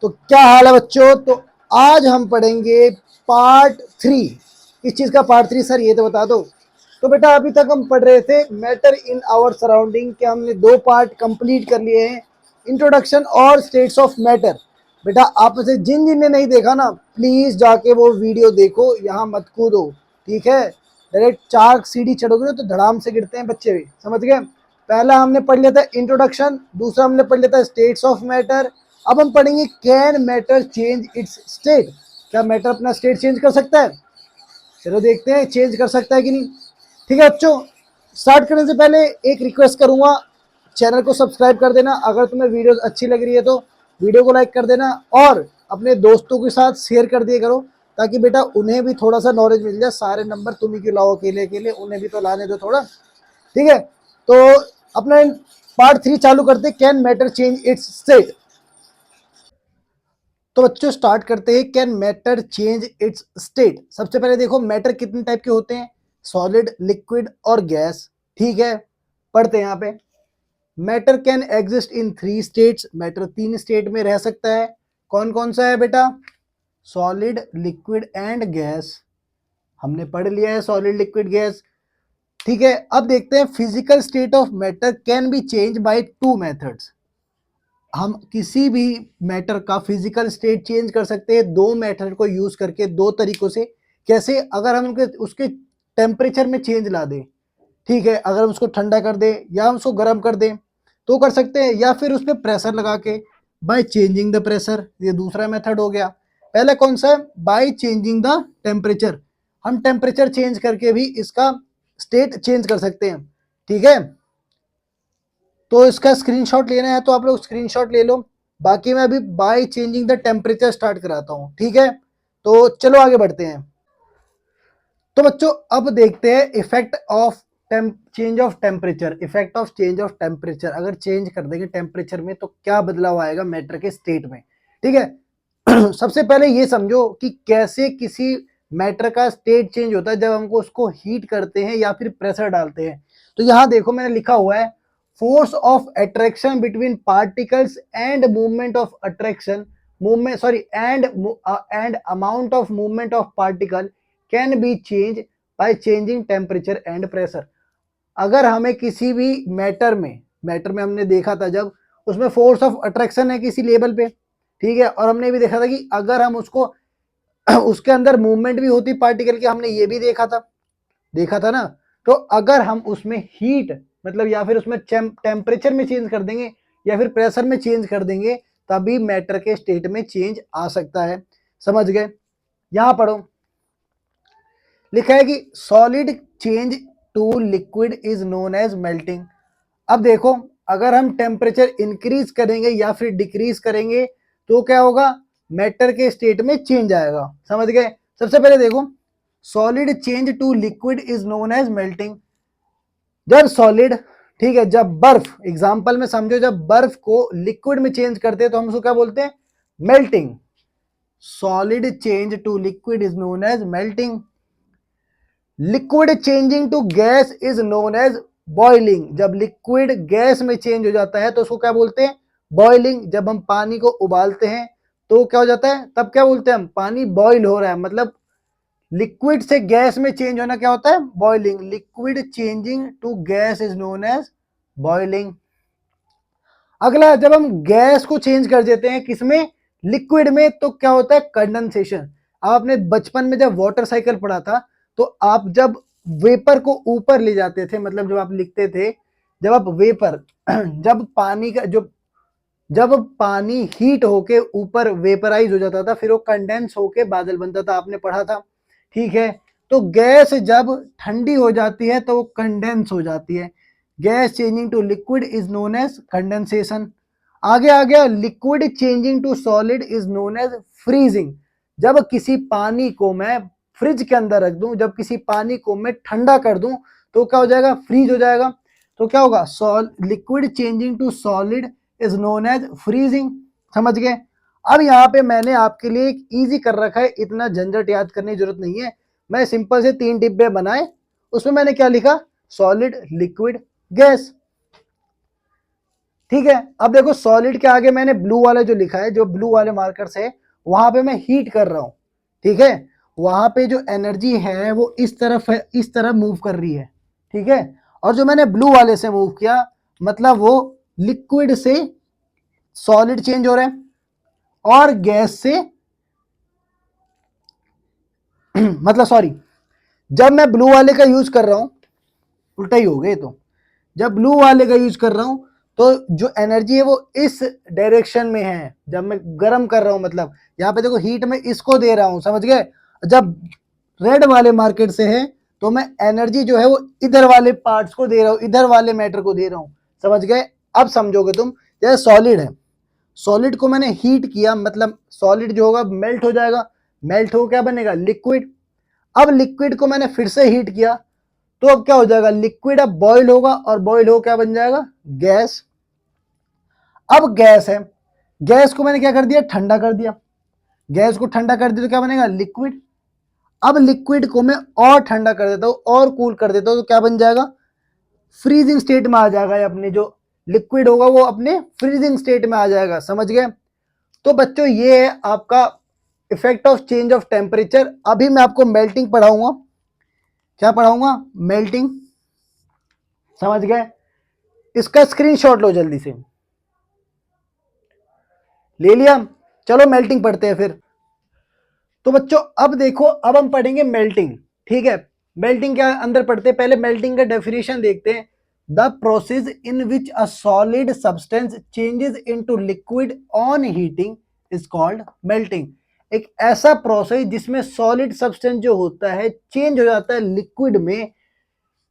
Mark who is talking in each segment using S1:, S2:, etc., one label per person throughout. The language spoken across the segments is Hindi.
S1: तो क्या हाल है बच्चों। तो आज हम पढ़ेंगे पार्ट 3। किस चीज़ का पार्ट 3 सर, ये तो बता दो। तो बेटा अभी तक हम पढ़ रहे थे मैटर इन आवर सराउंडिंग के, हमने 2 पार्ट कंप्लीट कर लिए हैं, इंट्रोडक्शन और स्टेट्स ऑफ मैटर। बेटा आप में से जिन जिन ने नहीं देखा ना, प्लीज़ जाके वो वीडियो देखो, यहाँ मत कूदो, ठीक है। डायरेक्ट 4 सीढ़ी चढ़ोगे ना तो धड़ाम से गिरते हैं बच्चे भी, समझ गए। पहला हमने पढ़ लिया था इंट्रोडक्शन, दूसरा हमने पढ़ लिया था स्टेट्स ऑफ मैटर। अब हम पढ़ेंगे can matter change it's state. क्या मैटर अपना स्टेट चेंज कर सकता है? चलो देखते हैं चेंज कर सकता है कि नहीं। ठीक है बच्चों, स्टार्ट करने से पहले एक रिक्वेस्ट करूंगा, चैनल को सब्सक्राइब कर देना। अगर तुम्हें वीडियो अच्छी लग रही है तो वीडियो को लाइक कर देना और अपने दोस्तों के साथ शेयर कर दिया करो, ताकि बेटा उन्हें भी थोड़ा सा नॉलेज मिल जाए। सारे नंबर तुम ही क्यों लाओ अकेले अकेले, उन्हें भी तो लाने दो थोड़ा, ठीक है। तो अपना पार्ट 3 चालू करते, can matter change it's state. तो बच्चों स्टार्ट करते हैं, can matter change it's state. सबसे पहले देखो मैटर कितने टाइप के होते हैं, सॉलिड, लिक्विड और गैस, ठीक है। पढ़ते हैं यहाँ पे, matter can exist in 3 states. Matter 3 state में रह सकता है। कौन कौन सा है बेटा? Solid, liquid and gas. हमने पढ़ लिया है सॉलिड, लिक्विड, गैस, ठीक है। अब देखते हैं physical state of matter can be change bye 2 methods. हम किसी भी मैटर का फिजिकल स्टेट चेंज कर सकते हैं 2 मेथड को यूज करके, 2 तरीकों से। कैसे? अगर हम उसके टेम्परेचर में चेंज ला दें, ठीक है, अगर हम उसको ठंडा कर दें या हम उसको गर्म कर दें तो कर सकते हैं, या फिर उस पर प्रेशर लगा के, बाय चेंजिंग द प्रेशर। ये दूसरा मेथड हो गया। पहले कौन सा है? By changing the temperature. हम टेम्परेचर चेंज करके भी इसका स्टेट चेंज कर सकते हैं, ठीक है। तो इसका स्क्रीनशॉट लेना है तो आप लोग स्क्रीनशॉट ले लो। बाकी मैं अभी by changing the temperature start कराता हूँ, ठीक है। तो चलो आगे बढ़ते हैं। तो बच्चों अब देखते हैं effect of change of temperature. Effect of change of temperature, अगर चेंज कर देंगे टेम्परेचर में तो क्या बदलाव आएगा मैटर के स्टेट में, ठीक है। सबसे पहले ये समझो कि कैसे किसी मैटर का स्टेट चेंज होता है जब हमको उसको हीट करते हैं या फिर प्रेशर डालते हैं। तो यहाँ देखो मैंने लिखा हुआ है, force of attraction between particles and movement of attraction, movement sorry and amount of movement of particle can be change by changing temperature and pressure. अगर हमें किसी भी मैटर में हमने देखा था जब उसमें फोर्स ऑफ अट्रैक्शन है किसी लेवल पे, ठीक है, और हमने भी देखा था कि अगर हम उसको उसके अंदर मूवमेंट भी होती पार्टिकल की, हमने ये भी देखा था ना। तो अगर हम उसमें हीट मतलब या फिर उसमें टेम्परेचर में चेंज कर देंगे या फिर प्रेशर में चेंज कर देंगे तभी मैटर के स्टेट में चेंज आ सकता है, समझ गए। यहां पढ़ो, लिखा है कि solid change to liquid is known as melting. अब देखो अगर हम टेम्परेचर इंक्रीज करेंगे या फिर डिक्रीज करेंगे तो क्या होगा? मैटर के स्टेट में चेंज आएगा, समझ गए। सबसे पहले देखो, solid change to liquid is known as melting. जब सॉलिड, ठीक है, जब बर्फ, एग्जांपल में समझो, जब बर्फ को लिक्विड में चेंज करते हैं तो हम उसको क्या बोलते हैं? Melting. Solid change to liquid is known as melting. Liquid changing to gas is known as boiling. जब लिक्विड गैस में चेंज हो जाता है तो उसको क्या बोलते हैं? बॉइलिंग। जब हम पानी को उबालते हैं तो क्या हो जाता है? तब क्या बोलते हैं हम? पानी बॉइल हो रहा है, मतलब लिक्विड से गैस में चेंज होना क्या होता है? Boiling. Liquid changing to gas is known as boiling. अगला, जब हम गैस को चेंज कर देते हैं किसमें? लिक्विड में, तो क्या होता है? कंडेंसेशन। आप अपने बचपन में जब वाटर साइकिल पढ़ा था तो आप जब वेपर को ऊपर ले जाते थे, मतलब जब आप लिखते थे, जब आप वेपर जब पानी का जब पानी हीट होके ऊपर वेपराइज हो जाता था फिर वो कंडेंस होके बादल बनता था, आपने पढ़ा था, ठीक है। तो गैस जब ठंडी हो जाती है तो वो कंडेंस हो जाती है। Gas changing to liquid is known as condensation. आगे आ गया, liquid changing to solid is known as freezing. जब किसी पानी को मैं फ्रिज के अंदर रख दूं, जब किसी पानी को मैं ठंडा कर दूं तो क्या हो जाएगा? फ्रीज हो जाएगा। तो क्या होगा? Liquid changing to solid is known as freezing, समझ गए। अब यहाँ पे मैंने आपके लिए एक इजी कर रखा है, इतना झंझट याद करने की जरूरत नहीं है। मैं सिंपल से 3 डिब्बे बनाए, उसमें मैंने क्या लिखा? सॉलिड, लिक्विड, गैस, ठीक है। अब देखो सॉलिड के आगे मैंने ब्लू वाला जो लिखा है, जो ब्लू वाले मार्कर से वहां पे मैं हीट कर रहा हूं, ठीक है। वहां पे जो एनर्जी है वो इस तरफ है, इस तरफ मूव कर रही है, ठीक है। और जो मैंने ब्लू वाले से मूव किया, मतलब वो लिक्विड से सॉलिड चेंज हो रहा है और गैस से मतलब सॉरी, जब मैं ब्लू वाले का यूज कर रहा हूं, उल्टा ही हो गया तो, जब ब्लू वाले का यूज कर रहा हूं तो जो एनर्जी है वो इस डायरेक्शन में है। जब मैं गर्म कर रहा हूं, मतलब यहां पे देखो हीट में इसको दे रहा हूं, समझ गए। जब रेड वाले मार्केट से है तो मैं एनर्जी जो है वो इधर वाले पार्ट्स को दे रहा हूं, इधर वाले मैटर को दे रहा हूं, समझ गए। अब समझोगे तुम। जैसे सॉलिड है, सॉलिड को मैंने हीट किया, मतलब सॉलिड जो होगा मेल्ट हो जाएगा, मेल्ट हो क्या बनेगा, लिक्विड। अब लिक्विड को मैंने फिर से हीट किया, तो अब क्या हो जाएगा, लिक्विड अब बॉयल होगा और बॉयल हो क्या बन जाएगा, गैस। अब गैस है, गैस को मैंने क्या कर दिया, ठंडा कर दिया। गैस को ठंडा कर दिया तो क्या बनेगा, लिक्विड। अब लिक्विड को मैं और ठंडा कर देता हूं और कूल कर देता हूं तो क्या बन जाएगा, फ्रीजिंग स्टेट में आ जाएगा। अपने जो लिक्विड होगा वो अपने फ्रीजिंग स्टेट में आ जाएगा, समझ गए। तो बच्चों ये है आपका effect of change of temperature. अभी मैं आपको मेल्टिंग पढ़ाऊंगा। क्या पढ़ाऊंगा, मेल्टिंग, समझ गए। इसका स्क्रीनशॉट लो जल्दी से, ले लिया। चलो मेल्टिंग पढ़ते हैं फिर। तो बच्चों अब देखो, अब हम पढ़ेंगे मेल्टिंग, ठीक है। मेल्टिंग के अंदर पढ़ते हैं, पहले मेल्टिंग का डेफिनेशन देखते हैं। The process in which a solid substance changes into liquid on heating is called melting. एक ऐसा प्रोसेस जिसमें सॉलिड सब्सटेंस जो होता है चेंज हो जाता है लिक्विड में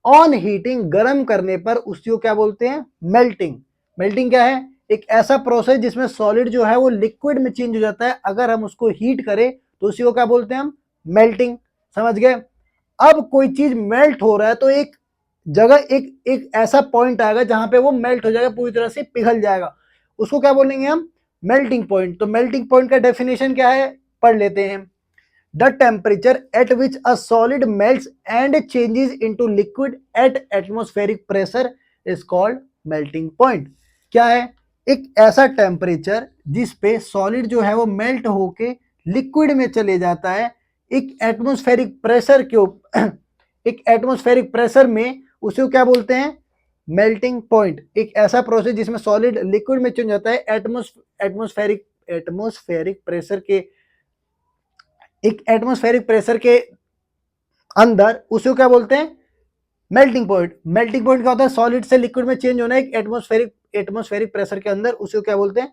S1: ऑन हीटिंग, गर्म करने पर, उसको क्या बोलते हैं, मेल्टिंग। मेल्टिंग क्या है, एक ऐसा प्रोसेस जिसमें सॉलिड जो है वो लिक्विड में चेंज हो जाता है, अगर हम उसको हीट करें तो उसी को क्या बोलते हैं हम, मेल्टिंग, समझ गए। अब कोई चीज मेल्ट हो रहा है तो एक जगह, एक एक ऐसा पॉइंट आएगा जहां पे वो मेल्ट हो जाएगा, पूरी तरह से पिघल जाएगा, उसको क्या बोलेंगे हम, मेल्टिंग पॉइंट। तो मेल्टिंग पॉइंट का डेफिनेशन क्या है, पढ़ लेते हैं। The temperature at which a solid melts and changes into liquid at atmospheric pressure is called melting point। क्या है, एक ऐसा टेम्परेचर जिस पे सॉलिड जो है वो मेल्ट होके लिक्विड में चले जाता है एक एटमॉस्फेरिक प्रेशर के एक एटमॉस्फेरिक प्रेशर में, उसे क्या बोलते हैं, मेल्टिंग पॉइंट। एक ऐसा प्रोसेस जिसमें सॉलिड लिक्विड में चेंज जाता है एटमॉस्फेरिक एटमॉस्फेरिक प्रेशर के, एक एटमॉस्फेरिक प्रेशर के अंदर, उसे क्या बोलते हैं, मेल्टिंग पॉइंट। मेल्टिंग पॉइंट क्या होता है, सॉलिड से लिक्विड में चेंज होना है एक एटमॉस्फेरिक प्रेशर के अंदर, उसे क्या बोलते हैं,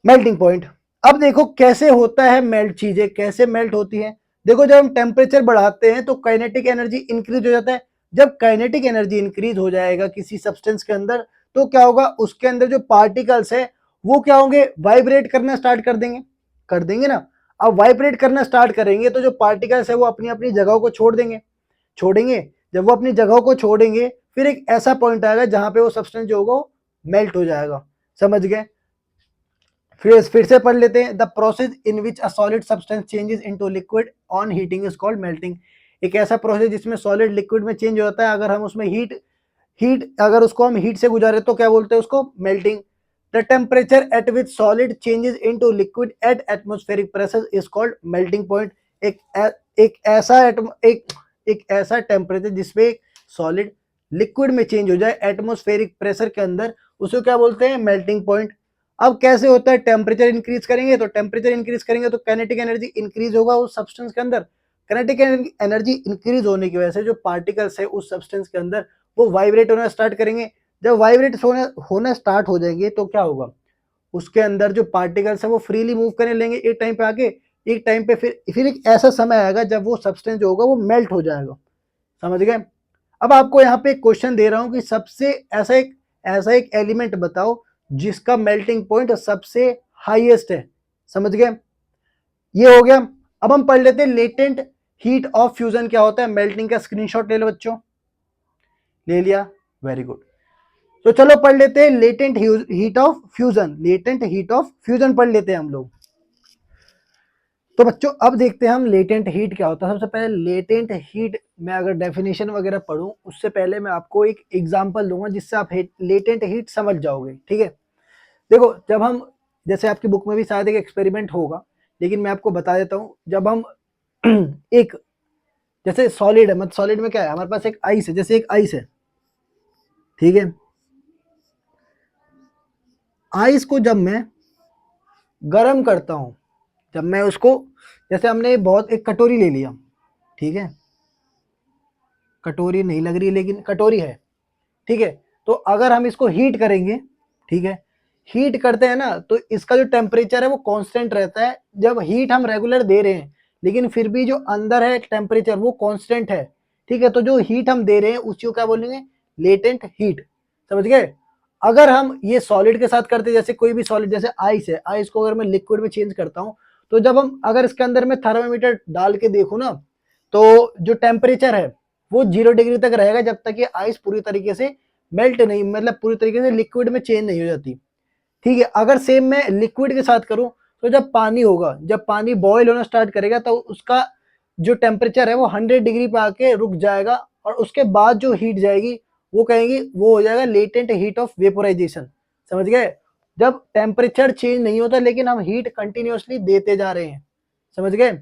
S1: मेल्टिंग पॉइंट। अब देखो कैसे होता है मेल्ट, चीजें कैसे मेल्ट होती हैं। देखो जब हम टेम्परेचर बढ़ाते हैं तो काइनेटिक एनर्जी इंक्रीज हो जाता है। जब काइनेटिक एनर्जी इंक्रीज हो जाएगा किसी सब्सटेंस के अंदर, तो क्या होगा, उसके अंदर जो पार्टिकल्स है वो क्या होंगे, वाइब्रेट करना स्टार्ट कर देंगे ना। अब वाइब्रेट करना स्टार्ट करेंगे तो जो पार्टिकल्स है वो अपनी अपनी जगह को छोड़ेंगे। जब वो अपनी जगह को छोड़ेंगे फिर एक ऐसा पॉइंट आएगा जहां पे वो सब्सटेंस जो होगा मेल्ट हो जाएगा, समझ गए। फिर से पढ़ लेते हैं। The process in which a solid substance changes into liquid on heating is called melting. एक ऐसा प्रोसेस जिसमें सॉलिड लिक्विड में चेंज होता है, अगर हम उसमें हीट अगर उसको हम हीट से गुजारे तो क्या बोलते हैं उसको, melting. The temperature at which solid changes into liquid at atmospheric pressure is called melting point. एक ऐसा टेम्परेचर जिसपे सॉलिड लिक्विड में चेंज हो जाए एटमॉस्फेरिक प्रेशर के अंदर, उसको क्या बोलते हैं, मेल्टिंग पॉइंट। अब कैसे होता है, टेम्परेचर इंक्रीज करेंगे तो काइनेटिक एनर्जी इंक्रीज होगा उस सब्सटेंस के अंदर। काइनेटिक एनर्जी इंक्रीज होने की वजह से जो पार्टिकल्स है उस सब्सटेंस के अंदर वो वाइब्रेट होना स्टार्ट करेंगे। जब वाइब्रेट होना स्टार्ट हो जाएंगे तो क्या होगा, उसके अंदर जो पार्टिकल्स है वो फ्रीली मूव करने लेंगे एक टाइम पे आके, एक टाइम पे फिर एक ऐसा समय आएगा जब वो सब्सटेंस जो होगा वो मेल्ट हो जाएगा, समझ गए। अब आपको यहाँ पे एक क्वेश्चन दे रहा हूं कि सबसे ऐसा एक एलिमेंट बताओ जिसका मेल्टिंग पॉइंट सबसे हाईएस्ट है, समझ गए। ये हो गया। अब हम पढ़ लेते हैं लेटेंट हीट ऑफ फ्यूजन क्या होता है। मेल्टिंग का स्क्रीनशॉट ले लो बच्चों, ले लिया, वेरी गुड। तो चलो पढ़ लेते हैं latent heat of fusion. Latent heat of fusion पढ़ लेते हैं हम लोग। तो बच्चों अब देखते हैं हम लेटेंट हीट क्या होता है। सबसे पहले लेटेंट हीट मैं अगर डेफिनेशन वगैरह पढ़ूं उससे पहले मैं आपको एक एग्जांपल दूंगा जिससे आप लेटेंट हीट समझ जाओगे। ठीक है, देखो जब हम, जैसे आपकी बुक में भी शायद एक एक्सपेरिमेंट होगा, लेकिन मैं आपको बता देता हूँ। जब हम एक, जैसे सॉलिड है, मतलब सॉलिड में क्या है, हमारे पास एक आइस है, जैसे एक आइस है, ठीक है। आइस को जब मैं गर्म करता हूं, जब मैं उसको, जैसे हमने बहुत एक कटोरी ले लिया, ठीक है, कटोरी नहीं लग रही लेकिन कटोरी है, ठीक है। तो अगर हम इसको हीट करेंगे, ठीक है, हीट करते हैं ना, तो इसका जो टेम्परेचर है वो कांस्टेंट रहता है। जब हीट हम रेगुलर दे रहे हैं लेकिन फिर भी जो अंदर है टेम्परेचर वो कांस्टेंट है, ठीक है। तो जो हीट हम दे रहे हैं उसको क्या बोलेंगे, लेटेंट हीट, समझ गए। अगर हम ये सॉलिड के साथ करते, जैसे कोई भी सॉलिड, जैसे आइस है, आइस को अगर मैं लिक्विड में चेंज करता हूं, तो जब हम अगर इसके अंदर में थर्मामीटर डाल के देखूं ना, तो जो टेम्परेचर है वो 0 डिग्री तक रहेगा, जब तक ये आइस पूरी तरीके से मेल्ट नहीं, मतलब पूरी तरीके से लिक्विड में चेंज नहीं हो जाती, ठीक है। अगर सेम मैं लिक्विड के साथ करूं, तो जब पानी होगा, जब पानी बॉयल होना स्टार्ट करेगा, तो उसका जो टेम्परेचर है वो 100 डिग्री पे आके रुक जाएगा, और उसके बाद जो हीट जाएगी वो कहेंगी, वो हो जाएगा लेटेंट हीट ऑफ वेपोराइजेशन, समझ गए। जब टेम्परेचर चेंज नहीं होता लेकिन हम हीट कंटिन्यूअसली देते जा रहे हैं, समझ गए।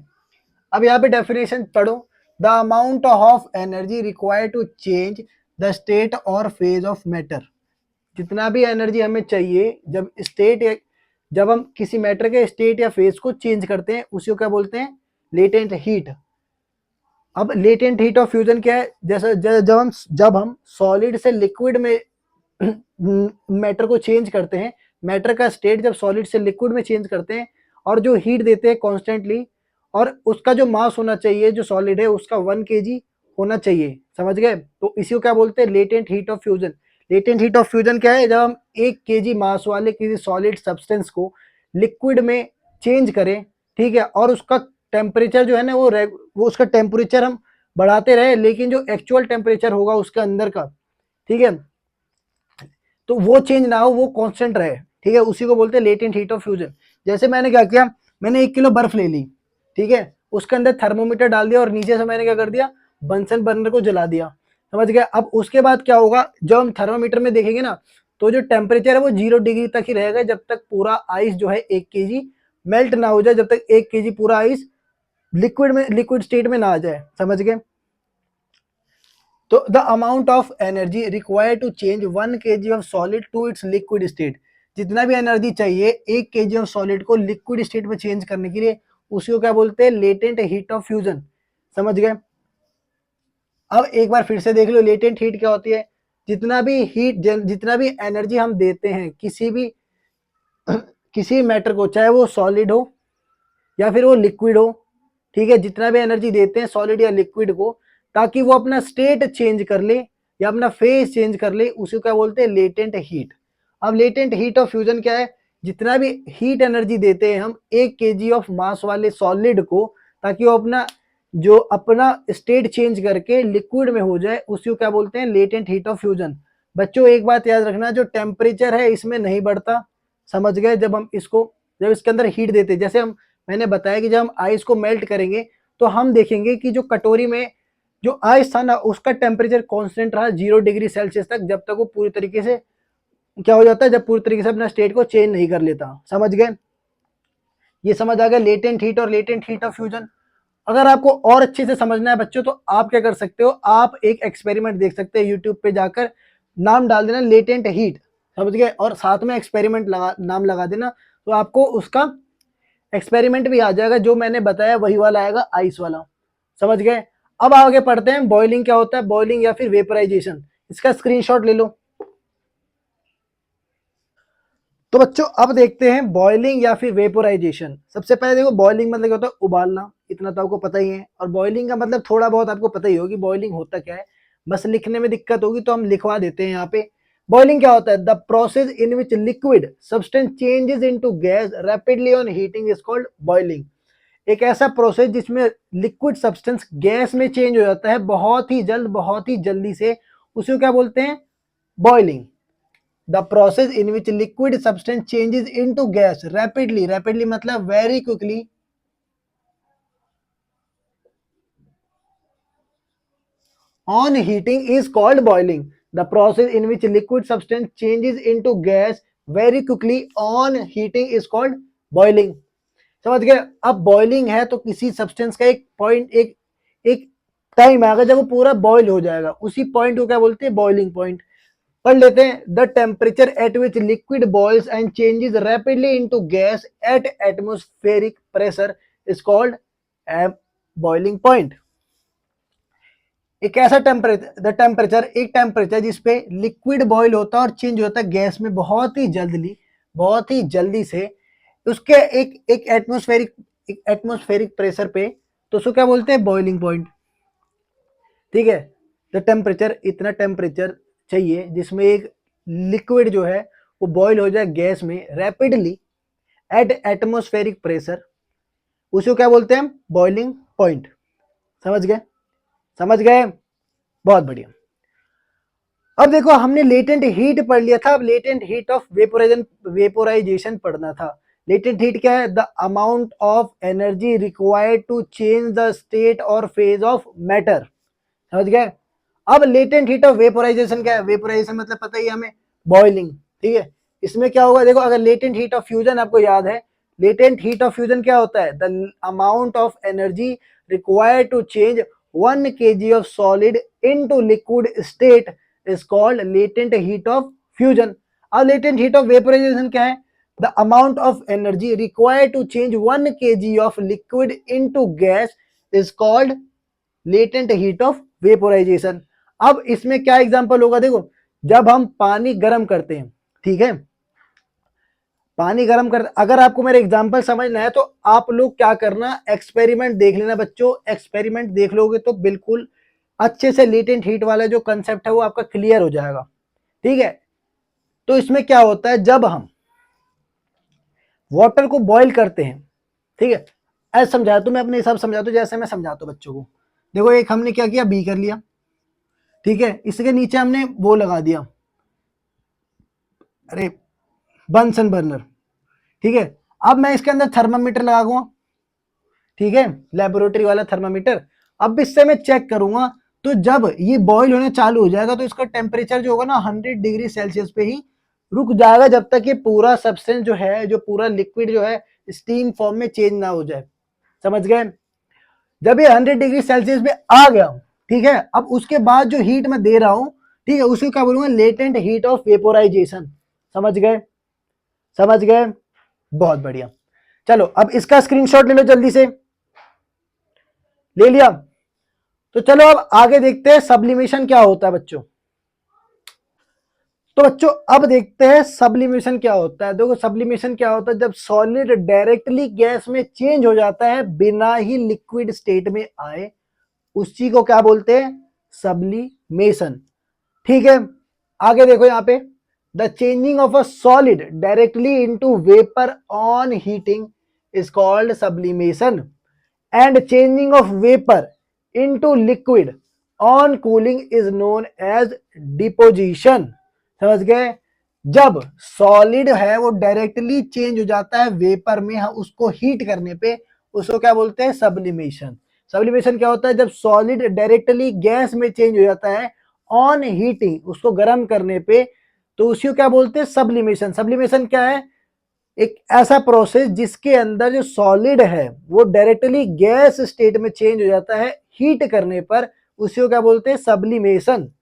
S1: अब यहाँ पे डेफिनेशन पढ़ो, the amount of energy required to change the state और फेज ऑफ मैटर। जितना भी एनर्जी हमें चाहिए जब स्टेट, जब हम किसी मैटर के स्टेट या फेज को चेंज करते हैं, उसी को क्या बोलते हैं, लेटेंट हीट। अब लेटेंट हीट ऑफ फ्यूजन क्या है, जैसे जब हम सॉलिड से लिक्विड में मैटर को चेंज करते हैं, मैटर का स्टेट जब सॉलिड से लिक्विड में चेंज करते हैं, और जो हीट देते हैं कॉन्स्टेंटली, और उसका जो मास होना चाहिए जो सॉलिड है उसका 1 kg होना चाहिए, समझ गए। तो इसी को क्या बोलते हैं, latent heat of fusion. Latent heat of fusion क्या है, जब हम 1 kg मास वाले किसी सॉलिड सब्सटेंस को लिक्विड में चेंज करें, ठीक है, और उसका टेम्परेचर जो है ना वो उसका टेम्परेचर हम बढ़ाते रहे, लेकिन जो एक्चुअल टेम्परेचर होगा उसके अंदर का, ठीक है, तो वो चेंज ना हो, वो कांस्टेंट रहे, ठीक है, उसी को बोलते हैं लेटेंट हीट ऑफ फ्यूजन। जैसे मैंने क्या किया, मैंने 1 किलो बर्फ ले ली, ठीक है, उसके अंदर थर्मोमीटर डाल दिया और नीचे से मैंने क्या कर दिया, बंसन बर्नर को जला दिया, समझ गया। अब उसके बाद क्या होगा, जब हम थर्मोमीटर में देखेंगे ना, तो जो टेम्परेचर है वो 0 डिग्री तक ही रहेगा, जब तक पूरा आइस जो है 1 kg मेल्ट ना हो जाए, जब तक 1 kg पूरा आइस लिक्विड स्टेट में ना आ जाए, समझ गए। तो the amount of energy required to change 1 kg of solid to its liquid state. जितना भी एनर्जी चाहिए 1 kg ऑफ सॉलिड को लिक्विड स्टेट में चेंज करने के लिए, उसी को क्या बोलते हैं, लेटेंट हीट ऑफ फ्यूजन, समझ गए। अब एक बार फिर से देख लो लेटेंट हीट क्या होती है। जितना भी एनर्जी हम देते हैं किसी मैटर को, चाहे वो सॉलिड हो या फिर वो लिक्विड हो, ठीक है, जितना भी एनर्जी देते हैं सॉलिड या लिक्विड को, ताकि वो अपना स्टेट चेंज कर ले या अपना फेज चेंज कर ले, उसी को क्या बोलते हैं, लेटेंट हीट। अब लेटेंट हीट ऑफ फ्यूजन क्या है, जितना भी हीट एनर्जी देते हैं हम 1 kg ऑफ मास वाले सॉलिड को, ताकि वो अपना स्टेट चेंज करके लिक्विड में हो जाए, उसी को क्या बोलते हैं, लेटेंट हीट ऑफ फ्यूजन। बच्चों एक बात याद रखना, जो टेम्परेचर है इसमें नहीं बढ़ता, समझ गए। जब इसके अंदर हीट देते हैं, जैसे मैंने बताया कि जब हम आइस को मेल्ट करेंगे, तो हम देखेंगे कि जो कटोरी में जो आइस था ना, उसका टेम्परेचर कांस्टेंट रहा 0 डिग्री सेल्सियस तक, जब तक वो पूरी तरीके से क्या हो जाता है, जब पूरी तरीके से अपना स्टेट को चेंज नहीं कर लेता, समझ गए। ये समझ आ गया लेटेंट हीट और लेटेंट हीट ऑफ फ्यूजन। अगर आपको और अच्छे से समझना है बच्चों, तो आप क्या कर सकते हो, आप एक एक्सपेरिमेंट देख सकते हैं यूट्यूब पे जाकर, नाम डाल देना लेटेंट हीट, समझ गए, और साथ में एक्सपेरिमेंट नाम लगा देना, तो आपको उसका एक्सपेरिमेंट भी आ जाएगा, जो मैंने बताया वही वाला आएगा, आइस वाला, समझ गए। अब आगे पढ़ते हैं बॉइलिंग क्या होता है, बॉइलिंग या फिर वेपराइजेशन। इसका स्क्रीनशॉट ले लो। तो बच्चों अब देखते हैं बॉइलिंग या फिर वेपोराइजेशन। सबसे पहले देखो बॉइलिंग मतलब क्या होता है, उबालना, इतना तो आपको पता ही है, और बॉइलिंग का मतलब थोड़ा बहुत आपको पता ही होगी बॉइलिंग होता क्या है, बस लिखने में दिक्कत होगी तो हम लिखवा देते हैं यहाँ पे। बॉइलिंग क्या होता है, the process in which liquid substance changes into gas rapidly on heating is called boiling. एक ऐसा प्रोसेस जिसमें लिक्विड सब्सटेंस गैस में चेंज हो जाता है बहुत ही जल्दी से, उसी को क्या बोलते हैं, boiling. The process in which liquid substance changes into gas rapidly, rapidly मतलब very quickly, on heating is called boiling. The process in which liquid substance changes into gas very quickly on heating is called boiling. समझ गए? अब बॉइलिंग है तो किसी सब्सटेंस का एक पॉइंट, एक टाइम आएगा जब वो पूरा बॉइल हो जाएगा, उसी पॉइंट को क्या बोलते हैं? Boiling point. पढ़ लेते हैं. The temperature at which liquid boils and changes rapidly into gas at atmospheric pressure is called boiling point. एक ऐसा टेम्परेचर, द टेम्परेचर, एक टेम्परेचर जिसपे लिक्विड बॉइल होता है और चेंज होता है गैस में बहुत ही जल्दी से, उसके एक एटमॉस्फेरिक प्रेशर पे, तो उसको क्या बोलते हैं? Boiling point. ठीक है. द टेम्परेचर, इतना टेम्परेचर चाहिए जिसमें एक लिक्विड जो है वो बॉइल हो जाए गैस में रैपिडली एट एटमॉस्फेरिक प्रेशर, उसको क्या बोलते हैं? Boiling point. समझ गए? बहुत बढ़िया. अब देखो हमने लेटेंट हीट पढ़ लिया था, अब लेटेंट हीट ऑफ वेपोराइजेशन पढ़ना था. लेटेंट हीट क्या है? The amount of energy required to change the state और फेज ऑफ मैटर. समझ गए? अब लेटेंट हीट ऑफ वेपोराइजेशन क्या है? वेपोराइजेशन मतलब पता ही हमें, बॉइलिंग. ठीक है. इसमें क्या होगा? देखो, अगर लेटेंट हीट ऑफ फ्यूजन आपको याद है, लेटेंट हीट ऑफ फ्यूजन क्या होता है? The amount of energy required to change 1 kg of solid into liquid state is called latent heat of fusion. अब latent heat of vaporization क्या है? The amount of energy required to change 1 kg of liquid into gas is called latent heat of vaporization. अब इसमें क्या एग्जांपल होगा? देखो, जब हम पानी गर्म करते हैं, ठीक है, पानी गर्म कर, अगर आपको मेरा एग्जांपल समझना है तो आप लोग क्या करना, एक्सपेरिमेंट देख लेना बच्चों. एक्सपेरिमेंट देख लोगे तो बिल्कुल अच्छे से लेटेंट हीट वाला जो कंसेप्ट है वो आपका क्लियर हो जाएगा. ठीक है. तो इसमें क्या होता है, जब हम वाटर को बॉईल करते हैं, ठीक है, ऐसा समझाता हूं मैं, अपने हिसाब समझाता हूं जैसे मैं समझाता हूं बच्चों को. देखो, एक हमने क्या किया, बी कर लिया. ठीक है. इसके नीचे हमने वो लगा दिया, अरे, बंसन बर्नर. ठीक है. अब मैं इसके अंदर थर्मामीटर लगाऊंगा. ठीक है, लेबोरेटरी वाला थर्मामीटर. अब इससे मैं चेक करूंगा, तो जब ये बॉईल होने चालू हो जाएगा तो इसका टेम्परेचर जो होगा ना 100 डिग्री सेल्सियस पे ही रुक जाएगा, जब तक ये पूरा सब्सटेंस जो है, जो पूरा लिक्विड जो है, स्टीम फॉर्म में चेंज ना हो जाए. समझ गए? जब ये 100 डिग्री सेल्सियस पे आ गया, ठीक है, अब उसके बाद जो हीट मैं दे रहा हूं, ठीक है, उसको क्या बोलूंगा? Latent heat of vaporisation. समझ गए? बहुत बढ़िया. चलो, अब इसका स्क्रीनशॉट ले लो जल्दी से. ले लिया? तो चलो अब आगे देखते हैं सब्लिमेशन क्या होता है बच्चों. तो बच्चों अब देखते हैं सब्लिमेशन क्या होता है. देखो, सब्लिमेशन क्या होता है? जब सॉलिड डायरेक्टली गैस में चेंज हो जाता है बिना ही लिक्विड स्टेट में आए, उस चीज को क्या बोलते हैं? सब्लिमेशन. ठीक है. आगे देखो यहां पे, the changing of a solid directly into vapour on heating is called sublimation, and changing of vapour into liquid on cooling is known as deposition. समझ गए? जब सॉलिड है वो डायरेक्टली चेंज हो जाता है वेपर में, हम उसको हीट करने पे, उसको क्या बोलते हैं? सब्लिमेशन. सब्लिमेशन क्या होता है? जब सॉलिड डायरेक्टली गैस में चेंज हो जाता है ऑन हीटिंग, उसको गर्म करने पे, तो उसी को क्या बोलते हैं? सब्लिमेशन. सब्लिमेशन क्या है? एक ऐसा प्रोसेस जिसके अंदर जो सॉलिड है वो डायरेक्टली गैस स्टेट में चेंज हो जाता है हीट करने पर, उसी को क्या बोलते हैं? सब्लिमेशन.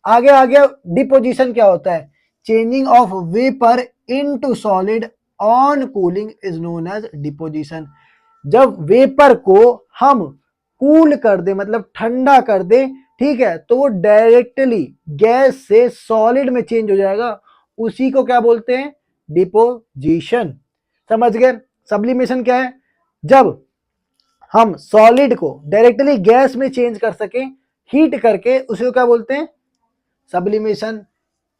S1: आगे आ गया डिपोजिशन. क्या होता है? Changing of vapour into solid on cooling is known as deposition. जब वेपर को हम कूल कर दे, मतलब ठंडा कर दे, ठीक है, तो वो डायरेक्टली गैस से सॉलिड में चेंज हो जाएगा, उसी को क्या बोलते हैं? डिपोजिशन. समझ गए? सब्लिमेशन क्या है? जब हम सॉलिड को डायरेक्टली गैस में चेंज कर सके हीट करके, उसी को क्या बोलते हैं? Sublimation.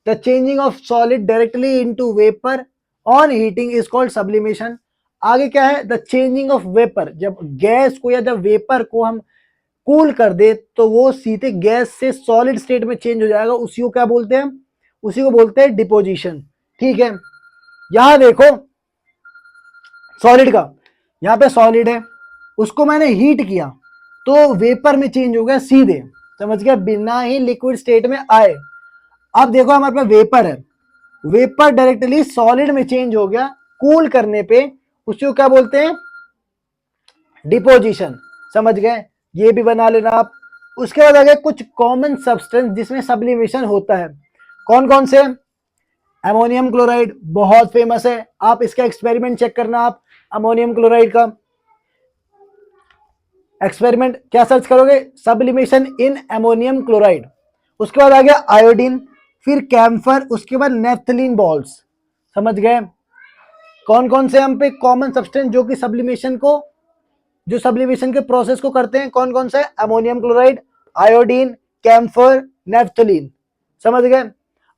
S1: The changing of solid directly into vapour on heating is called sublimation. आगे क्या है? The changing of vapour. जब गैस को या जब वेपर को हम कूल कर दे तो वो सीधे गैस से सॉलिड स्टेट में चेंज हो जाएगा, उसी को क्या बोलते हैं? उसी को बोलते हैं डिपोजिशन. ठीक है. यहां देखो सॉलिड का, यहां पे सॉलिड है, उसको मैंने हीट किया तो वेपर में चेंज हो गया सीधे. समझ गया, बिना ही लिक्विड स्टेट में आए। अब देखो हमारे पास वेपर है, वेपर डायरेक्टली सॉलिड में चेंज हो गया कूल करने पे, उसको क्या बोलते हैं, डिपोजिशन। समझ गए, ये भी बना लेना आप। उसके बाद आ गए कुछ कॉमन सब्सटेंस जिसमें सब्लिमेशन होता है। कौन कौन से, अमोनियम क्लोराइड बहुत फेमस है, आप इसका एक्सपेरिमेंट चेक करना। आप अमोनियम क्लोराइड का एक्सपेरिमेंट क्या सर्च करोगे, सब्लिमेशन इन अमोनियम क्लोराइड। उसके बाद आ गया आयोडीन, फिर कैम्फर, उसके बाद नेफ्थलीन बॉल्स। समझ गए, कौन कौन से हम पे कॉमन सब्सटेंस जो कि सब्लिमेशन को, जो सब्लिमेशन के प्रोसेस को करते हैं, कौन कौन से, ammonium chloride, iodine, camphor, naphthalene. समझ गए।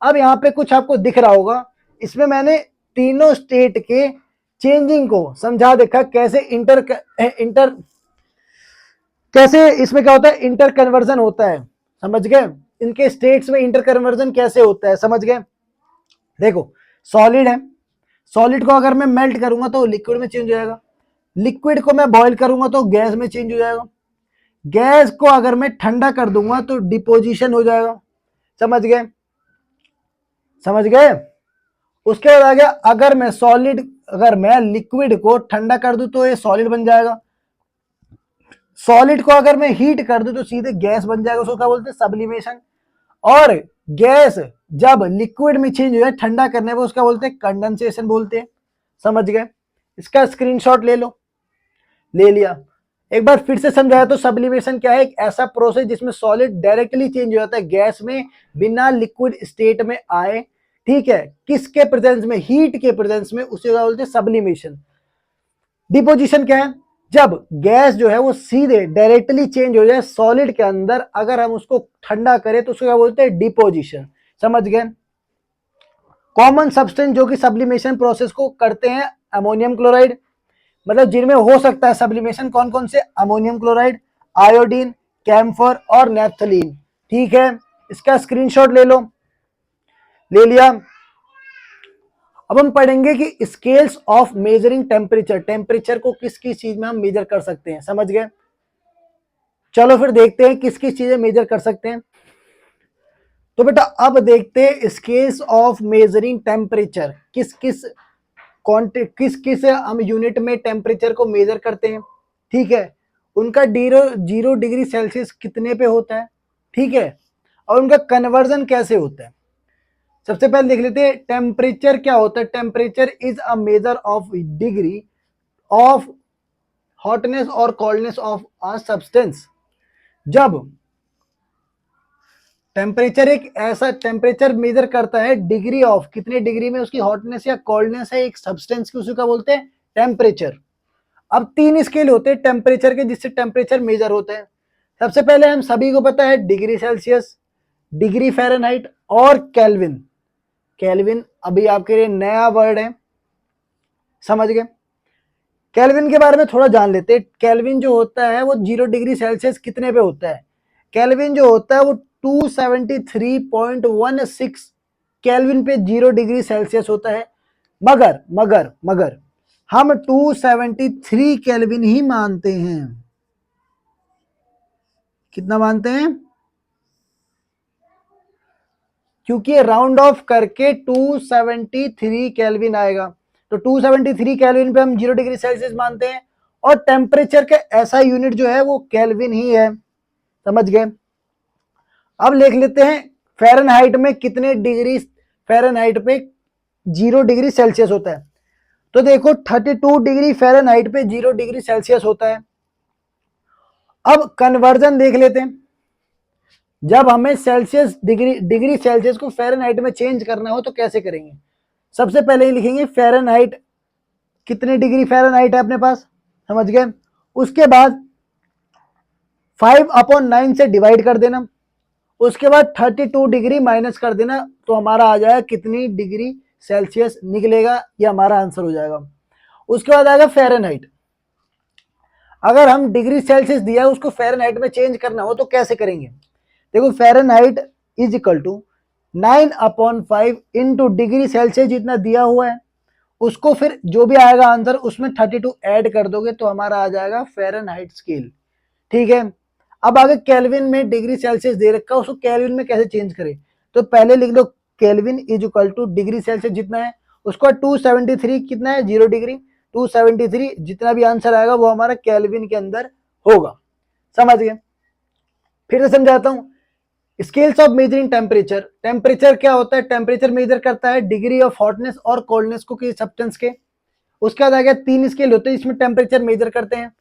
S1: अब यहाँ पे कुछ आपको दिख रहा होगा, इसमें मैंने तीनों स्टेट के चेंजिंग को समझा देखा, कैसे इंटर कैसे इसमें क्या होता है, इंटर कन्वर्जन होता है। समझ गए, इनके स्टेट्स में इंटर कन्वर्जन कैसे होता है। समझ गए, देखो सॉलिड है, सॉलिड को अगर मैं मेल्ट करूंगा तो लिक्विड में चेंज हो जाएगा, लिक्विड को मैं बॉईल करूंगा तो गैस में चेंज हो जाएगा, गैस को अगर मैं ठंडा कर दूंगा तो डिपोजिशन हो जाएगा। समझ गए, समझ गए। उसके बाद आ गया, अगर मैं लिक्विड को ठंडा कर दूं तो ये सॉलिड बन जाएगा, सॉलिड को अगर मैं हीट कर दूं तो सीधे गैस बन जाएगा, उसको क्या बोलते हैं, सब्लिमेशन। और गैस जब लिक्विड में चेंज हो जाए ठंडा करने पर उसका बोलते हैं कंडेंसेशन बोलते हैं। समझ गए, इसका स्क्रीनशॉट ले लो, ले लिया। एक बार फिर से समझाया तो सब्लिमेशन क्या है, एक ऐसा प्रोसेस जिसमें सॉलिड डायरेक्टली चेंज हो जाता है गैस में बिना लिक्विड स्टेट में आए। ठीक है, किसके प्रेजेंस में, हीट के प्रेजेंस में, उसे क्या बोलते हैं, सब्लिमेशन। डिपोजिशन क्या है, जब गैस जो है वो सीधे डायरेक्टली चेंज हो जाए सॉलिड के अंदर, अगर हम उसको ठंडा करें तो उसको क्या बोलते हैं, डिपोजिशन। समझ गए। कॉमन सब्सटेंस जो कि सब्लिमेशन प्रोसेस को करते हैं, अमोनियम क्लोराइड, मतलब जिनमें हो सकता है सब्लिमेशन, कौन कौन से, अमोनियम क्लोराइड, आयोडीन, कैम्फर और नेफ्थलीन। ठीक है, इसका स्क्रीनशॉट ले लो, ले लिया। अब हम पढ़ेंगे कि scales of measuring temperature, temperature को किस किस चीज में हम मेजर कर सकते हैं। समझ गए, चलो फिर देखते हैं किस किस चीजें मेजर कर सकते हैं। तो बेटा अब देखते हैं स्केल्स ऑफ मेजरिंग टेम्परेचर, किस किस किस किस हम यूनिट में टेम्परेचर को मेजर करते हैं। ठीक है, उनका 0 डिग्री सेल्सियस कितने पे होता है, ठीक है, और उनका कन्वर्जन कैसे होता है। सबसे पहले देख लेते हैं टेम्परेचर क्या होता है। Temperature is a measure of degree of hotness और कोल्डनेस ऑफ अ सब्सटेंस। जब टेम्परेचर एक ऐसा टेम्परेचर मेजर करता है डिग्री ऑफ, कितने डिग्री में उसकी हॉटनेस या कोल्डनेस है एक सब्सटेंस की, उसी का बोलते हैं टेम्परेचर। अब 3 स्केल होते हैं टेम्परेचर के जिससे टेम्परेचर मेजर होते हैं। सबसे पहले हम सभी को पता है डिग्री सेल्सियस, डिग्री फ़ारेनहाइट और केल्विन। केल्विन अभी आपके लिए नया वर्ड है, समझ गए। केल्विन के बारे में थोड़ा जान लेते हैं। केल्विन जो होता है वो 0 डिग्री सेल्सियस कितने पे होता है, केल्विन जो होता है वो 273.16 केल्विन पे 0 डिग्री सेल्सियस होता है। मगर मगर मगर हम 273 केल्विन ही मानते हैं। कितना मानते हैं, क्योंकि ये राउंड ऑफ करके 273 केल्विन आएगा, तो 273 केल्विन पे हम 0 डिग्री सेल्सियस मानते हैं। और टेम्परेचर का ऐसा यूनिट जो है वो केल्विन ही है। समझ गए। अब लिख लेते हैं फ़ारेनहाइट में कितने डिग्री फ़ारेनहाइट पे 0 डिग्री सेल्सियस होता है। तो देखो 32 डिग्री फ़ारेनहाइट पे 0 डिग्री सेल्सियस होता है। अब कन्वर्जन देख लेते हैं, जब हमें सेल्सियस डिग्री सेल्सियस को फ़ारेनहाइट में चेंज करना हो तो कैसे करेंगे। सबसे पहले ही लिखेंगे फ़ारेनहाइट, कितने डिग्री फ़ारेनहाइट है अपने पास, समझ गए। उसके बाद 5/9 से डिवाइड कर देना, उसके बाद 32 डिग्री माइनस कर देना, तो हमारा आ जाएगा कितनी डिग्री सेल्सियस निकलेगा, ये हमारा आंसर हो जाएगा। उसके बाद आएगा फ़ारेनहाइट। अगर हम डिग्री सेल्सियस दिया है उसको फ़ारेनहाइट में चेंज करना हो तो कैसे करेंगे। देखो Fahrenheit is equal to 9/5 into degree Celsius जितना दिया हुआ है, उसको फिर जो भी आएगा आंसर उसमें 32 ऐड कर दोगे तो हमारा आ जाएगा फ़ारेनहाइट स्केल। ठीक है, अब आगे केल्विन में डिग्री सेल्सियस दे रखा है, उसको केल्विन में कैसे चेंज करें, तो पहले लिख लो kelvin is equal to degree Celsius जितना है उसको 273 कितना है 0 डिग्री 273 जितना भी आंसर आएगा वो हमारा केल्विन के अंदर होगा। समझ गए? फिर से समझाता हूं। Scales of measuring temperature, temperature क्या होता है, टेम्परेचर मेजर करता है डिग्री ऑफ हॉटनेस और कोल्डनेस को किसी सब्सटेंस के। उसके बाद आ गया 3 स्केल होते हैं इसमें टेम्परेचर मेजर करते हैं,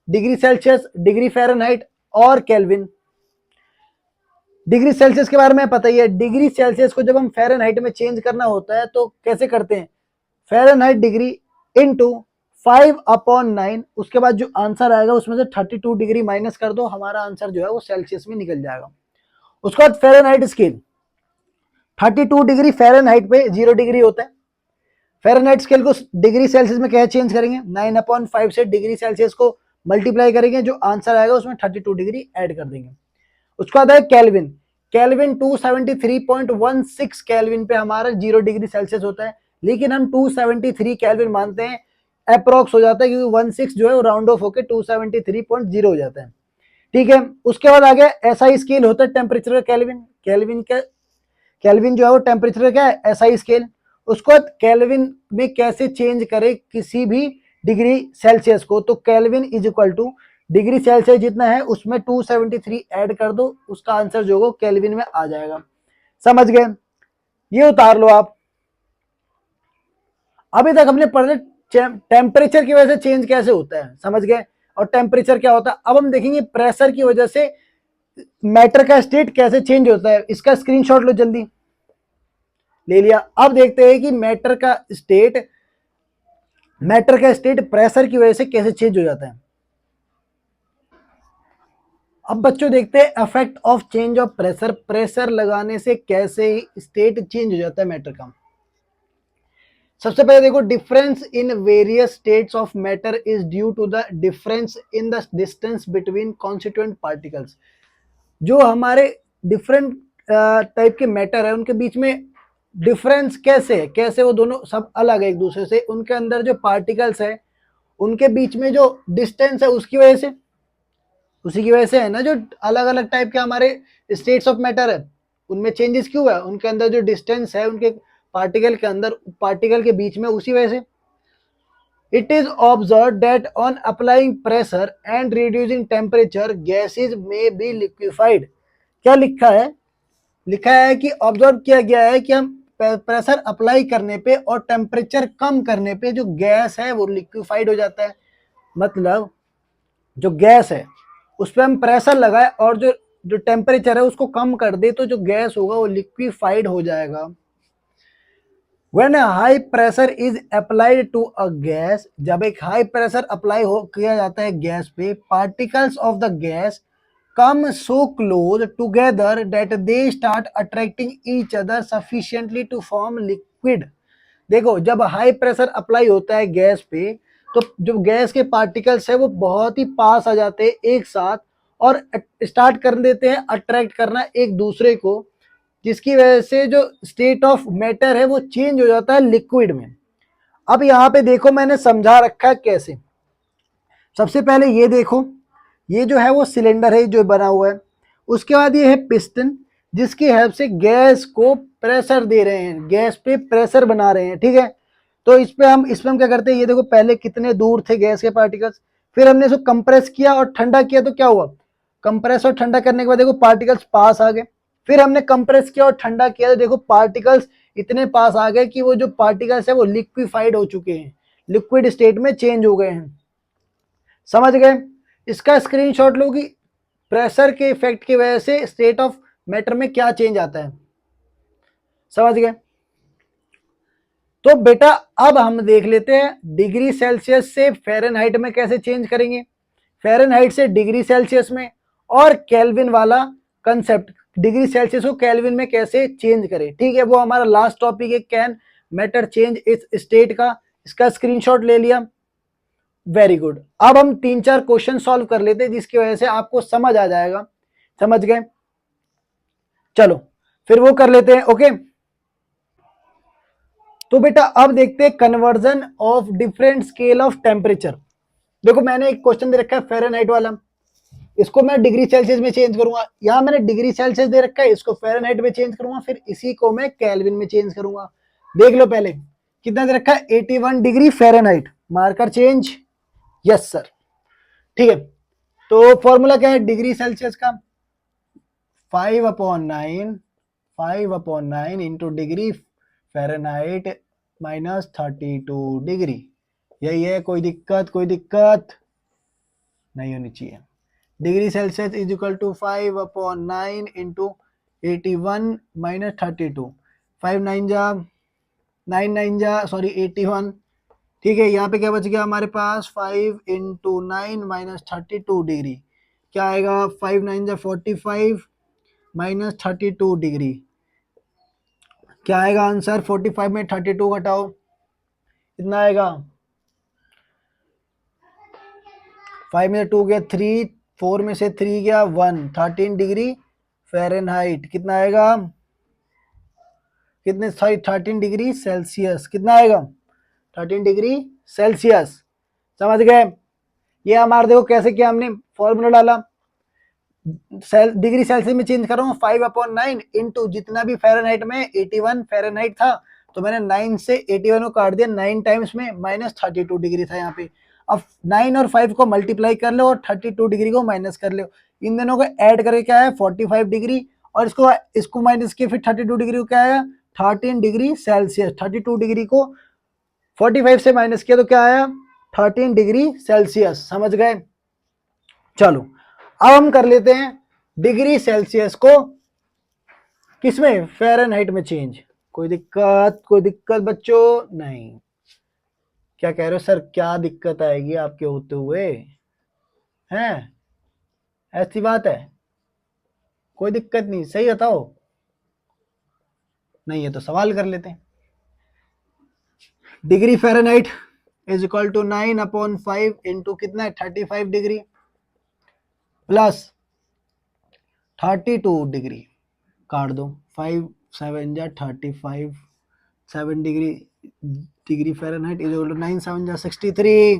S1: डिग्री सेल्सियस, डिग्री फ़ारेनहाइट और केल्विन। डिग्री सेल्सियस के बारे में पता ही है, डिग्री सेल्सियस को जब हम फ़ारेनहाइट में चेंज करना होता है तो कैसे करते हैं, फ़ारेनहाइट डिग्री इनटू 5/9, उसके बाद जो आंसर आएगा उसमें से 32 डिग्री माइनस कर दो, हमारा आंसर जो है वो सेल्सियस में निकल जाएगा। उसके बाद फ़ारेनहाइट स्केल, 32 डिग्री फ़ारेनहाइट पे 0 डिग्री होता है। फ़ारेनहाइट स्केल को डिग्री सेल्सियस में क्या चेंज करेंगे, 9/5 से डिग्री सेल्सियस को मल्टीप्लाई करेंगे, जो आंसर आएगा उसमें 32 डिग्री ऐड कर देंगे। उसके बाद है केल्विन, केल्विन 273.16 केल्विन पे हमारा 0 डिग्री सेल्सियस होता है, लेकिन हम 273 केल्विन मानते हैं, अप्रोक्स हो जाता है क्योंकि 16 जो है वो राउंड ऑफ होकर 273.0 हो जाता है। ठीक है, उसके बाद आ गया एसआई स्केल होता है टेम्परेचर का केल्विन, केल्विन का केल्विन जो है वो टेम्परेचर का है एसआई स्केल। उसको केल्विन में कैसे चेंज करें किसी भी डिग्री सेल्सियस को, तो kelvin is equal to degree Celsius जितना है उसमें 273 ऐड कर दो, उसका आंसर जो होगा केल्विन में आ जाएगा। समझ गए? ये उतार लो आप। अभी तक हमने पढ़ा टेम्परेचर की वजह से चेंज कैसे होता है, समझ गए, और टेम्परेचर क्या होता है। अब हम देखेंगे प्रेशर की वजह से मैटर का स्टेट कैसे चेंज होता है। इसका स्क्रीनशॉट लो, जल्दी ले लिया। अब देखते हैं कि मैटर का स्टेट प्रेशर की वजह से कैसे चेंज हो जाता है। अब बच्चों देखते हैं effect of change of pressure, pressure लगाने से कैसे स्टेट चेंज हो जाता है मैटर का। सबसे पहले देखो, difference in various states of matter is due to the difference in the distance between constituent particles. जो हमारे डिफरेंट टाइप के मैटर है उनके बीच में डिफरेंस कैसे है, कैसे वो दोनों सब अलग है एक दूसरे से, उनके अंदर जो पार्टिकल्स है उनके बीच में जो डिस्टेंस है उसकी वजह से, उसी की वजह से है ना, जो अलग अलग टाइप के हमारे स्टेट्स ऑफ मैटर है उनमें चेंजेस क्यों है, उनके अंदर जो डिस्टेंस है उनके पार्टिकल के अंदर, पार्टिकल के बीच में, उसी वजह से। It is observed that on applying pressure and reducing temperature, gases may be liquefied। क्या लिखा है, लिखा है कि ऑब्जर्व किया गया है कि हम प्रेशर अप्लाई करने पे और टेम्परेचर कम करने पे जो गैस है वो लिक्विफाइड हो जाता है। मतलब जो गैस है उस पर हम प्रेशर लगाए और जो जो टेम्परेचर है उसको कम कर दे तो जो गैस होगा वो लिक्विफाइड हो जाएगा। When a high pressure is applied to a gas, जब एक हाई प्रेशर अप्लाई हो किया जाता है गैस पे, particles of the gas come so close together that they start attracting each other sufficiently to form liquid। देखो, जब हाई प्रेशर अप्लाई होता है गैस पे तो जो गैस के पार्टिकल्स है वो बहुत ही पास आ जाते हैं एक साथ और स्टार्ट कर देते हैं अट्रैक्ट करना एक दूसरे को, जिसकी वजह से जो स्टेट ऑफ मैटर है वो चेंज हो जाता है लिक्विड में। अब यहाँ पे देखो मैंने समझा रखा है कैसे। सबसे पहले ये देखो, ये जो है वो सिलेंडर है जो बना हुआ है, उसके बाद ये है पिस्टन जिसकी हेल्प से गैस को प्रेशर दे रहे हैं, गैस पे प्रेशर बना रहे हैं। ठीक है, तो इसमें हम क्या करते हैं, ये देखो पहले कितने दूर थे गैस के पार्टिकल्स, फिर हमने इसको कंप्रेस किया और ठंडा किया तो क्या हुआ, कंप्रेस और ठंडा करने के बाद देखो पार्टिकल्स पास आ गए, फिर हमने कंप्रेस किया और ठंडा किया तो देखो पार्टिकल्स इतने पास आ गए कि वो जो पार्टिकल्स है वो लिक्विफाइड हो चुके हैं, लिक्विड स्टेट में चेंज हो गए हैं। समझ गए? इसका स्क्रीनशॉट लो कि प्रेशर के इफेक्ट की वजह से स्टेट ऑफ मैटर में क्या चेंज आता है। समझ गए? तो बेटा अब हम देख लेते हैं डिग्री सेल्सियस से फ़ारेनहाइट में कैसे चेंज करेंगे, फ़ारेनहाइट से डिग्री सेल्सियस में, और केल्विन वाला कंसेप्ट डिग्री सेल्सियस को केल्विन में कैसे चेंज करें। ठीक है, वो हमारा लास्ट टॉपिक है, can matter change it's state का। इसका स्क्रीनशॉट ले लिया, वेरी गुड। अब हम 3-4 क्वेश्चन सॉल्व कर लेते हैं जिसकी वजह से आपको समझ आ जाएगा। समझ गए? चलो फिर वो कर लेते हैं। ओके, तो बेटा अब देखते हैं conversion of different scale of temperature. देखो मैंने एक क्वेश्चन दे रखा है फ़ारेनहाइट वाला, इसको मैं डिग्री सेल्सियस में चेंज करूंगा, यहां मैंने डिग्री सेल्सियस दे रखा है, इसको फ़ारेनहाइट में चेंज करूंगा, फिर इसी को मैं केल्विन में चेंज करूंगा। देख लो पहले कितना दे रखा है, 81 degree Fahrenheit. Marker change, yes sir, ठीक है। तो फॉर्मूला क्या है डिग्री सेल्सियस का, 5/9 into degree Fahrenheit minus 32 degree. यही है, कोई दिक्कत नहीं होनी चाहिए। Degree Celsius is equal to 5/9 into 81 minus 32, 81, ठीक है। यहाँ पे क्या बच गया हमारे पास, 5 इंटू 9 माइनस 32 डिग्री, क्या आएगा 5 9 जा 45 माइनस 32 डिग्री, क्या आएगा आंसर, 45 में 32 घटाओ कितना आएगा, 5 में 2 गया 3, 4 में से 3 गया 1, 13 डिग्री फ़ारेनहाइट कितना आएगा, कितने, सॉरी 13 डिग्री सेल्सियस कितना आएगा, 13 डिग्री सेल्सियस। समझ गए। ये हमारे देखो कैसे किया हमने, फॉर्मूला डाला, डिग्री सेल्सियस में चेंज कर रहा हूँ, 5/9 इंटू जितना भी फ़ारेनहाइट में 81 फ़ारेनहाइट था, तो मैंने 9 से 81 को काट दिया, 9 टाइम्स में माइनस 32 डिग्री था यहाँ पे। अब 9 और 5 को मल्टीप्लाई कर लो और 32 डिग्री को माइनस कर लो, इन दोनों को ऐड करके क्या है 45 डिग्री, और इसको माइनस किया फिर 32 डिग्री को क्या आया 13 डिग्री सेल्सियस। 32 डिग्री को 45 से माइनस किया तो क्या आया 13 डिग्री सेल्सियस। समझ गए। चलो अब हम कर लेते हैं डिग्री सेल्सियस को किसमें, फ़ारेनहाइट में चेंज। कोई दिक्कत बच्चों नहीं, क्या कह रहे हो सर, क्या दिक्कत आएगी आपके होते हुए, हैं ऐसी बात है, कोई दिक्कत नहीं, सही बताओ, नहीं है तो सवाल कर लेते हैं। Degree Fahrenheit is equal to 9/5 into कितना है 35 डिग्री प्लस 32 डिग्री, काट दो 5 7 जा 35, 7 degree Fahrenheit is equal to 9 7 जा 63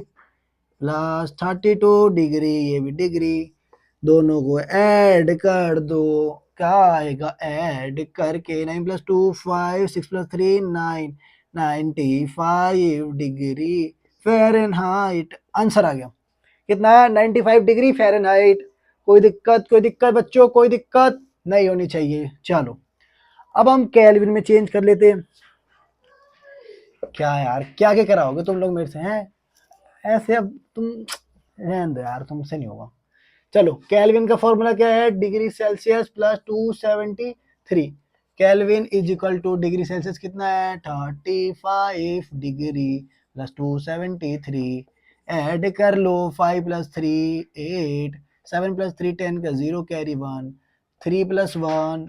S1: प्लस 32 डिग्री, ये भी डिग्री, दोनों को ऐड कर दो, क्या आएगा ऐड करके 9 + 2 5 6 + 3 9, 95 डिग्री फ़ारेनहाइट आंसर आ गया। कितना है 95 डिग्री फ़ारेनहाइट। कोई दिक्कत बच्चों, कोई दिक्कत नहीं होनी चाहिए। चलो अब हम केल्विन में चेंज कर लेते हैं। क्या यार क्या कराओगे तुम लोग मेरे से, हैं ऐसे, अब तुम रहने दो यार, तुमसे नहीं होगा। चलो केल्विन का फॉर्मूला क्या है, degree Celsius plus 273, kelvin is equal to degree Celsius कितना है 35 डिग्री प्लस 273, ऐड कर लो 5 + 3 8, 7 + 3 10 का 0 कैरी 1, 3 + 1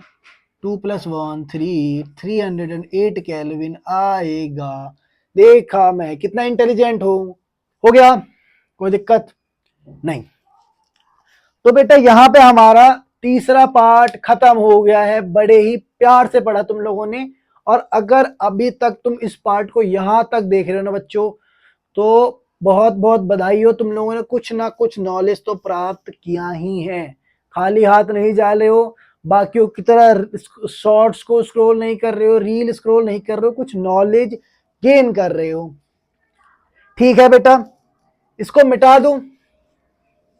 S1: 2 + 1 3, 308 केल्विन आएगा। देखा मैं कितना इंटेलिजेंट हूं, हो गया, कोई दिक्कत नहीं। तो बेटा यहाँ पे हमारा तीसरा पार्ट खत्म हो गया है, बड़े ही प्यार से पढ़ा तुम लोगों ने। और अगर अभी तक तुम इस पार्ट को यहाँ तक देख रहे हो ना बच्चों, तो बहुत बहुत बधाई हो, तुम लोगों ने कुछ ना कुछ नॉलेज तो प्राप्त किया ही है, खाली हाथ नहीं जा रहे हो, बाकियों की तरह शॉर्ट्स को स्क्रॉल नहीं कर रहे हो, रील स्क्रॉल नहीं कर रहे हो, कुछ नॉलेज गेन कर रहे हो। ठीक है बेटा, इसको मिटा दूं,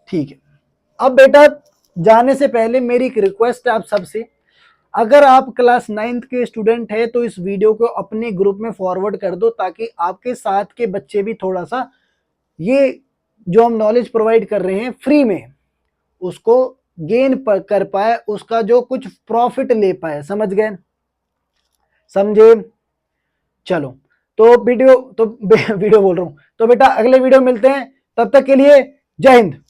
S1: ठीक है। अब बेटा जाने से पहले मेरी एक रिक्वेस्ट है आप सबसे, अगर आप क्लास 9th के स्टूडेंट है तो इस वीडियो को अपने ग्रुप में फॉरवर्ड कर दो, ताकि आपके साथ के बच्चे भी थोड़ा सा ये जो हम नॉलेज प्रोवाइड कर रहे हैं फ्री में, उसको गेन कर पाए, उसका जो कुछ प्रॉफिट ले पाए। समझ गए, समझे। चलो तो वीडियो बोल रहा हूं, तो बेटा अगले वीडियो मिलते हैं, तब तक के लिए जय हिंद।